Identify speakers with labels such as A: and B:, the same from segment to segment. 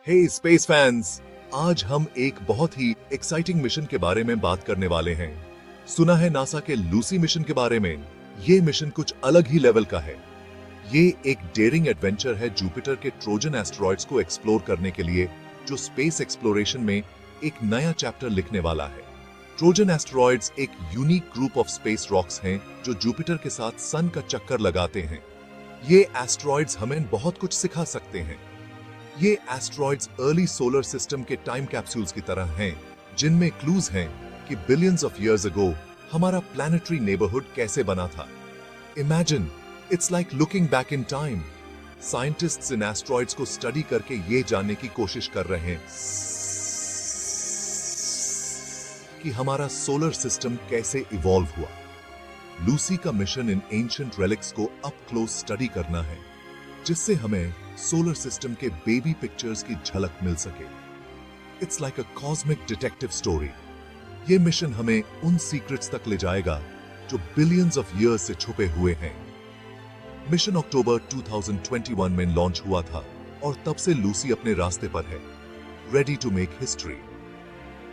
A: हे space fans, आज हम एक बहुत ही एक्साइटिंग मिशन के बारे में बात करने वाले हैं। सुना है नासा के लूसी मिशन के बारे में। ये मिशन कुछ अलग ही लेवल का है। ये एक डेयरिंग एडवेंचर है जुपिटर के ट्रोजन एस्टेरॉइड्स को एक्सप्लोर करने के लिए, जो स्पेस एक्सप्लोरेशन में एक नया चैप्टर लिखने वाला है। ट्रोजन एस्टेरॉइड्स एक unique group of space rocks हैं जो जुपिटर के साथ सन का चक्कर लगाते हैं। ये एस्टेरॉइड्स हमें बहुत कुछ सिखा सकते हैं। ये एस्टेरॉइड्स अर्ली सोलर सिस्टम के टाइम कैप्सूल्स की तरह हैं, जिनमें क्लूज हैं कि बिलियंस ऑफ इयर्स अगो हमारा प्लैनेटरी नेबरहुड कैसे बना था। Imagine, it's like looking back in time. Scientists in asteroids को स्टडी करके ये जानने की कोशिश कर रहे हैं कि हमारा सोलर सिस्टम कैसे इवॉल्व हुआ। लूसी का मिशन इन एंशिएंट रेलिक्स को अप क्लोज स्टडी करना है, जिससे हमें सोलर सिस्टम के बेबी पिक्चर्स की झलक मिल सके। It's like a cosmic detective story. ये मिशन हमें उन सीक्रेट्स तक ले जाएगा जो बिलियंस ऑफ इयर्स से छुपे हुए हैं। मिशन अक्टूबर 2021 में लॉन्च हुआ था और तब से लूसी अपने रास्ते पर है, ready to make history.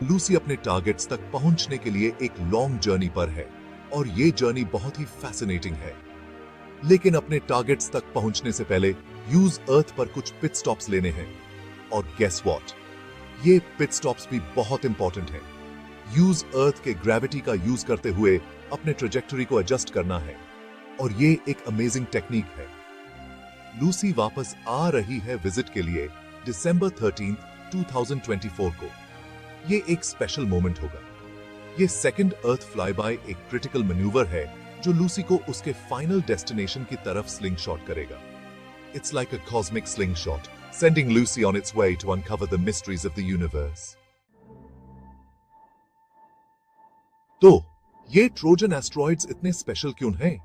A: Lucy अपने टारगेट्स तक पहुंचने के लिए एक लॉन्ग जर्नी पर है और ये जर्नी बहुत ही फैसिनेटिंग है। लेकिन अपने टारगेट्स तक पहुंचने से पहले यूज अर्थ पर कुछ पिट स्टॉप्स लेने हैं। और गेस व्हाट, ये पिट स्टॉप्स भी बहुत इंपॉर्टेंट हैं। यूज अर्थ के ग्रेविटी का यूज करते हुए अपने ट्रेजेक्टरी को एडजस्ट करना है, और ये एक अमेजिंग टेक्निक है। लूसी वापस आ रही है विजिट के लिए दिसंबर 13, 2024 को। ये एक स्पेशल मोमेंट होगा। ये सेकंड अर्थ फ्लाईबाय एक क्रिटिकल मैन्यूवर है जो लूसी को उसके फाइनल डेस्टिनेशन की तरफ स्लिंग शॉट करेगा। It's like a cosmic slingshot, sending Lucy on its way to uncover the mysteries of the universe. तो ये ट्रोजन एस्टेरॉइड्स इतने स्पेशल क्यों हैं?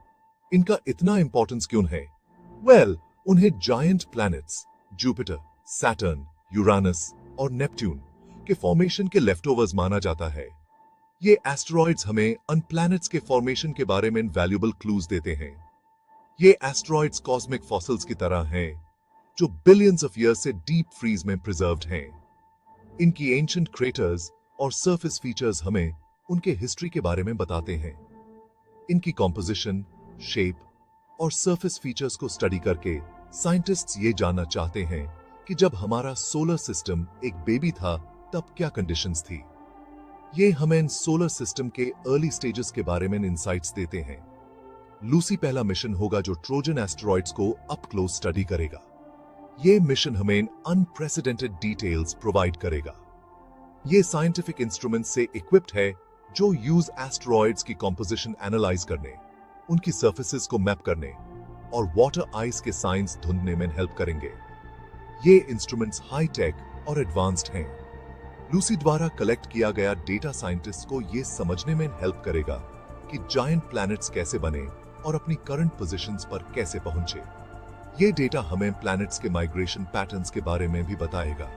A: इनका इतना इंपॉर्टेंस क्यों है? वेल, उन्हें giant planets Jupiter, Saturn, Uranus और नेपट्यून के फॉर्मेशन के लेफ्टओवर्स माना जाता है। ये एस्टेरॉइड्स हमें अन प्लैनेट्स के फॉर्मेशन के बारे में वैल्यूएबल क्लूज देते हैं। ये एस्टेरॉइड्स कॉस्मिक फॉसिल्स की तरह हैं, जो बिलियंस ऑफ ईयर्स से डीप फ्रीज में प्रिजर्व्ड हैं। इनकी एंशिएंट क्रेटर्स और सरफेस फीचर्स हमें उनके हिस्ट्री के बारे में बताते हैं। इनकी कॉम्पोजिशन, शेप और सरफेस फीचर्स को स्टडी करके साइंटिस्ट्स ये जानना चाहते हैं कि जब हमारा सोलर सिस्टम एक बेबी था तब क्या कंडीशंस थी। ये हमें सोलर सिस्टम के अर्ली स्टेजेस के बारे में इंसाइट्स देते हैं। लूसी पहला मिशन होगा जो ट्रोजन एस्टेरॉइड्स को अप क्लोज स्टडी करेगा। ये मिशन हमें अनप्रेसिडेंटेड डिटेल्स प्रोवाइड करेगा। ये साइंटिफिक इंस्ट्रूमेंट से इक्विप्ड है जो यूज एस्टेरॉइड्स की कॉम्पोजिशन एनालाइज करने, उनकी सरफेसेस को मैप करने और वाटर आइस के साइंस ढूंढने में हेल्प करेंगे। ये इंस्ट्रूमेंट्स हाई टेक और एडवांस्ड हैं। लूसी द्वारा कलेक्ट किया गया डेटा साइंटिस्ट को यह समझने में हेल्प करेगा कि जायंट प्लैनेट्स कैसे बने और अपनी करंट पोजीशंस पर कैसे पहुंचे। ये डेटा हमें प्लैनेट्स के माइग्रेशन पैटर्न्स के बारे में भी बताएगा।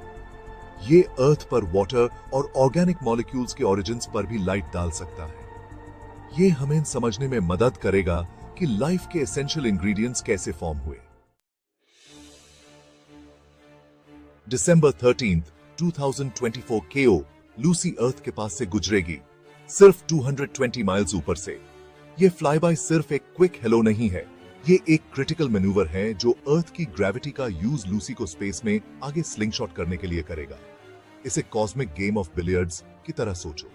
A: ये अर्थ पर वाटर और ऑर्गेनिक मॉलिक्यूल्स के ओरिजिन्स पर भी लाइट डाल सकता है। ये हमें समझने में मदद करेगा कि लाइफ के एसेंशियल इंग्रेडिएंट्स कैसे फॉर्म हुए। दिसंबर 13, 2024 KO लूसी अर्थ के पास से गुजरेगी, सिर्फ 220 माइल्स ऊपर से। ये फ्लाईबाय सिर्फ एक क्विक हेलो नहीं है, ये एक क्रिटिकल मैन्यूवर है जो अर्थ की ग्रेविटी का यूज लूसी को स्पेस में आगे स्लिंगशॉट करने के लिए करेगा। इसे कॉस्मिक गेम ऑफ बिलियर्ड्स की तरह सोचो।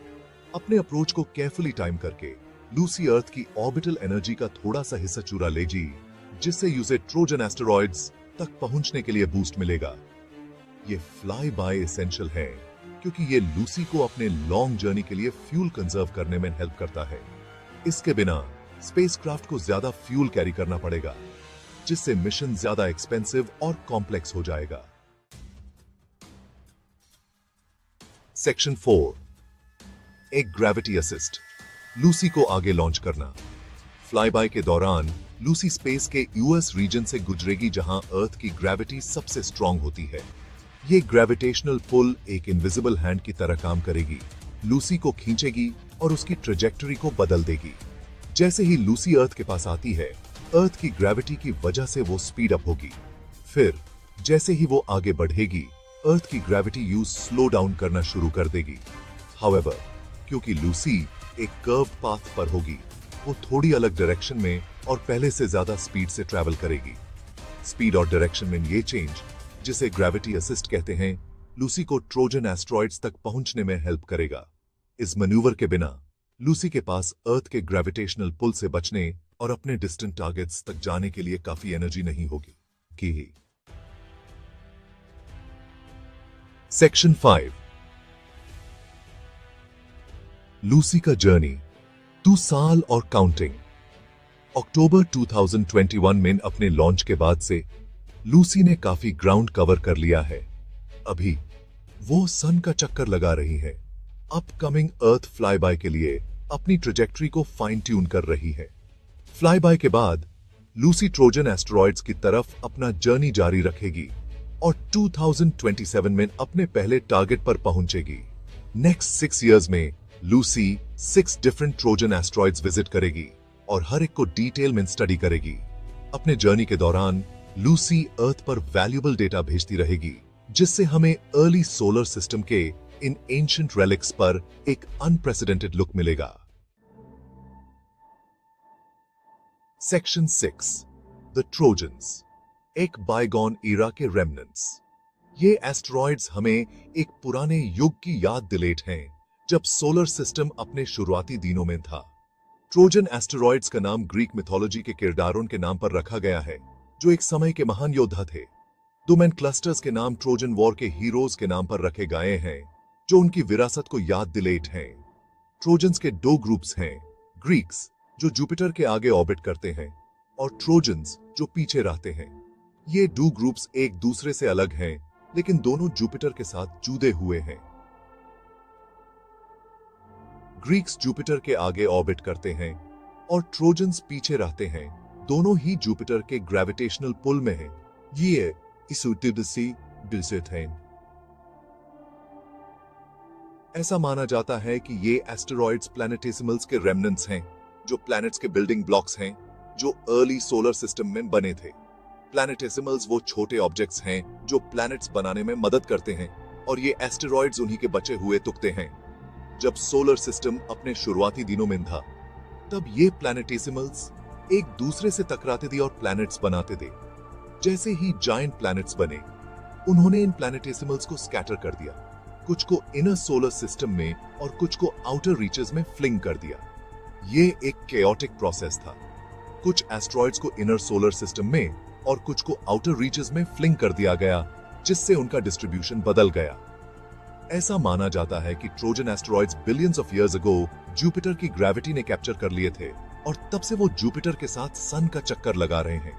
A: अपने अप्रोच को केयरफुली टाइम करके लूसी अर्थ की ऑर्बिटल एनर्जी का थोड़ा सा हिस्सा चुरा लेगी, जिससे उसे ट्रोजन एस्टेरॉइड्स तक पहुंचने के लिए बूस्ट मिलेगा। ये फ्लाई बाय एसेंशियल है क्योंकि ये लूसी को अपने लॉन्ग जर्नी के लिए फ्यूल कंजर्व करने में हेल्प करता है। इसके बिना स्पेसक्राफ्ट को ज्यादा फ्यूल कैरी करना पड़ेगा, जिससे मिशन ज्यादा एक्सपेंसिव और कॉम्प्लेक्स हो जाएगा। सेक्शन 4, एक ग्रेविटी असिस्ट, लूसी को आगे लॉन्च करना। फ्लाईबाय के दौरान लूसी स्पेस के यूएस रीजन से गुजरेगी जहां अर्थ की ग्रेविटी सबसे स्ट्रांग होती है। ये ग्रेविटेशनल पुल एक इनविजिबल हैंड की तरह काम करेगी, लूसी को खींचेगी और उसकी ट्रेजेक्टरी को बदल देगी। जैसे ही लूसी अर्थ के पास आती है, अर्थ की ग्रेविटी की वजह से वो स्पीड अप होगी। फिर जैसे ही वो आगे बढ़ेगी, अर्थ की ग्रेविटी यूज स्लो डाउन करना शुरू कर देगी। हाउएवर, क्योंकि लूसी एक कर्व पाथ पर होगी, वो थोड़ी अलग डायरेक्शन में और पहले से ज्यादा स्पीड से ट्रैवल करेगी। स्पीड और डायरेक्शन में ये चेंज, जिसे ग्रेविटी असिस्ट कहते हैं, लूसी को ट्रोजन एस्ट्रॉइड्स तक पहुंचने में हेल्प करेगा। इस मैन्यूवर के बिना लूसी के पास अर्थ के ग्रेविटेशनल पुल से बचने और अपने डिस्टेंट टारगेट्स तक जाने के लिए काफी एनर्जी नहीं होगी। सेक्शन 5, लूसी का जर्नी 2 साल और काउंटिंग। अक्टूबर 2021 में अपने लॉन्च के बाद से लूसी ने काफी ग्राउंड कवर कर लिया है। अभी वो सन का चक्कर लगा रही है। अपकमिंग अर्थ फ्लाई बाय के लिए अपनी ट्रेजेक्टरी को फाइन ट्यून कर रही है। फ्लाई बाय के बाद लूसी ट्रोजन एस्टेरॉइड्स की तरफ अपना जर्नी जारी रखेगी और 2027 में अपने पहले टारगेट पर पहुंचेगी। नेक्स्ट 6 इयर्स में Lucy 6 different Trojan asteroids visit करेगी और हर एक को डिटेल में स्टडी करेगी। अपने जर्नी के दौरान लूसी अर्थ पर वैल्यूएबल डेटा भेजती रहेगी, जिससे हमें अर्ली सोलर सिस्टम के इन एंशिएंट रेलिक्स पर एक अनप्रेसिडेंटेड लुक मिलेगा। सेक्शन 6, द ट्रोजन्स, एक बायगॉन ईरा के रेमनेंट्स। ये एस्टेरॉइड्स हमें एक पुराने युग की याद दिलेट हैं, जब सोलर सिस्टम अपने शुरुआती दिनों में था। ट्रोजन एस्टेरॉइड्स का नाम ग्रीक मिथोलॉजी के किरदारों के नाम पर रखा गया है, जो एक समय के महान योद्धा थे। डोमेन क्लस्टर्स के नाम ट्रोजन वॉर के हीरोज के नाम पर रखे गए हैं, जो उनकी विरासत को याद दिलेट हैं। ट्रोजन्स के 2 ग्रुप्स हैं, ग्रीक्स जो जुपिटर के आगे ऑर्बिट करते हैं और ट्रोजन्स जो पीछे रहते हैं। ये 2 ग्रुप्स एक दूसरे से अलग हैं, लेकिन दोनों जुपिटर के साथ जुड़े हुए हैं। ग्रीक्स जुपिटर के आगे ऑर्बिट करते हैं और ट्रोजन्स पीछे रहते हैं। दोनों ही जुपिटर के ग्रेविटेशनल पुल में हैं। ये ऐसा माना जाता है कि ये एस्टेरॉइड्स प्लैनेटेसिमल्स के रेमनेंट्स हैं, जो प्लैनेट्स के बिल्डिंग ब्लॉक्स हैं जो अर्ली सोलर सिस्टम में बने थे। प्लैनेटेसिमल्स वो छोटे ऑब्जेक्ट्स हैं जो प्लैनेट्स बनाने में मदद करते हैं, और ये एस्टेरॉइड्स उन्हीं के बचे हुए तुकते हैं। जब सोलर सिस्टम अपने शुरुआती दिनों में था, तब ये प्लैनेटेसिमल्स एक दूसरे से टकराते थे और प्लैनेट्स बनाते थे। जैसे ही जायंट प्लैनेट्स बने, उन्होंने इन प्लैनेटेसिमल्स को स्कैटर कर दिया, कुछ को इनर सोलर सिस्टम में और कुछ को आउटर रीचेस में फ्लिंग कर दिया। ये एक केओटिक प्रोसेस था। कुछ एस्टेरॉइड्स को इनर सोलर सिस्टम में और कुछ को आउटर रीचेस में फ्लिंग कर दिया गया, जिससे उनका डिस्ट्रीब्यूशन बदल गया। ऐसा माना जाता है कि Trojan asteroids billions of years ago Jupiter की ग्रेविटी ने कैप्चर कर लिए थे, और तब से वो जुपिटर के साथ सन का चक्कर लगा रहे हैं।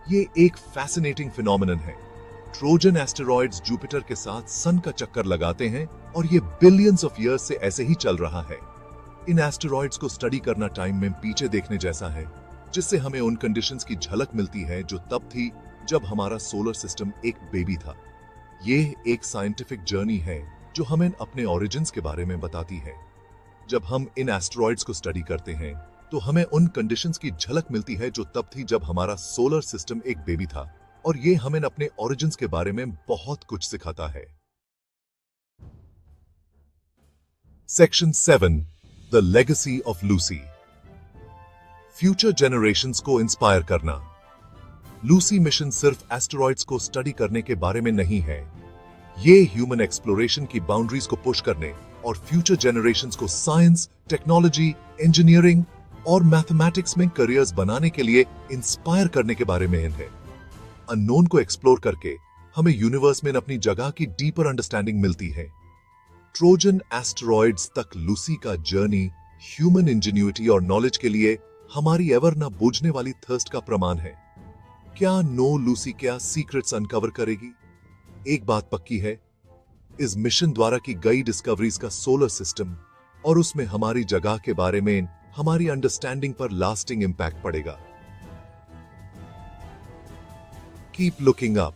A: ये एक फैसिनेटिंग फिनोमिनन है। ट्रोजन एस्टेरॉइड्स जुपिटर के साथ सन का चक्कर लगाते हैं, और ये बिलियंस ऑफ इयर्स से ऐसे ही चल रहा है। इन एस्टेरॉइड्स को स्टडी करना टाइम में पीछे देखने जैसा है, जिससे हमें उन कंडीशंस की झलक मिलती है जो तब थी जब हमारा सोलर सिस्टम एक बेबी था। ये एक साइंटिफिक जर्नी है जो हमें अपने ओरिजिन्स के बारे में बताती है। जब हम इन एस्टेरॉइड्स को स्टडी करते हैं, तो हमें उन कंडीशंस की झलक मिलती है जो तब थी जब हमारा सोलर सिस्टम एक बेबी था, और ये हमें अपने ओरिजिन्स के बारे में बहुत कुछ सिखाता है। Section 7, the legacy of Lucy, future generations को इंस्पायर करना। लूसी मिशन सिर्फ एस्टेरॉइड्स को स्टडी करने के बारे में नहीं है। ये ह्यूमन एक्सप्लोरेशन की बाउंड्रीज को पुश करने और फ्यूचर जनरेशंस को साइंस, टेक्नोलॉजी, इंजीनियरिंग और मैथमेटिक्स में करियर्स बनाने के लिए इंस्पायर करने के बारे में है। अननोन को एक्सप्लोर करके हमें यूनिवर्स में अपनी जगह की डीपर अंडरस्टैंडिंग मिलती है। ट्रोजन एस्टेरॉइड्स तक लूसी का जर्नी ह्यूमन इंजीन्यूटी और नॉलेज के लिए हमारी एवर न बुझने वाली थर्स्ट का प्रमाण है। क्या नो लूसी क्या सीक्रेट्स अनकवर करेगी? एक बात पक्की है, इस मिशन द्वारा की गई डिस्कवरीज का सोलर सिस्टम और उसमें हमारी जगह के बारे में हमारी अंडरस्टैंडिंग पर लास्टिंग इंपैक्ट पड़ेगा। Keep looking up.